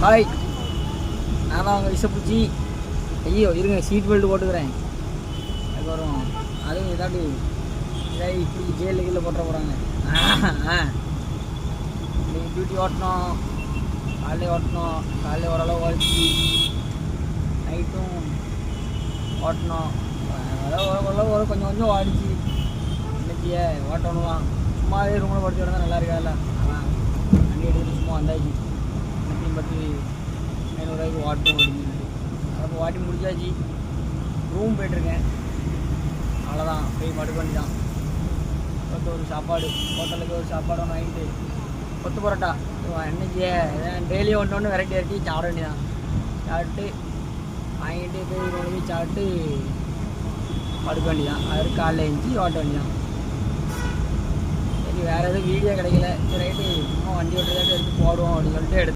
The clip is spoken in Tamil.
ஹாய், நான் தான் அவங்க விஷப்பூச்சி. ஐயோ இருங்க, சீட் பெல்ட் போட்டுக்கிறேன். அதுக்கப்புறம் அதுவும் ஏதாட்டி இப்படி ஜெயிலில் கீழே போட்டுற போகிறாங்க. இன்னைக்கு டியூட்டி ஓட்டணும், காலையில் ஓட்டணும். காலையில் ஓரளவு ஓடிச்சு, நைட்டும் ஓட்டணும். ஓரளவு கொஞ்சம் கொஞ்சம் ஓடிச்சு. இன்னைக்கு ஓட்டணும்லாம் சும்மாவே ரூமில் படிச்சு விட நல்லா இருக்காதுல்ல. அதான் வண்டி எடுத்துட்டு சும்மா வந்தாச்சு. 110 ஓட்டும் அப்படின்னு சொல்லிட்டு அப்போ வாட்டி முடிச்சாச்சு. ரூம் போய்ட்டுருக்கேன். அவ்வளோதான், போய் படுக்க வேண்டியதான். ஒரு சாப்பாடு ஹோட்டலுக்கு ஒரு சாப்பாடு ஒன்று வாங்கிட்டு கொத்து பரோட்டா என்னைக்கு டெய்லியும் ஒன்று வெரைட்டி வெரைட்டி சாப்பிட வேண்டியதான். சாப்பிட்டு வாங்கிட்டு போய் கொண்டு சாப்பிட்டு படுக்க வேண்டியதான். அது காலைல எழுந்துச்சி ஓட்ட வேண்டியதான். சரி, வேறு எதுவும் வீடியோ கிடைக்கல. சரி ரைட்டு, சும்மா வண்டி ஓட்டுறதாட்டு எடுத்து போடுவோம் அப்படின்னு சொல்லிட்டு எடுத்து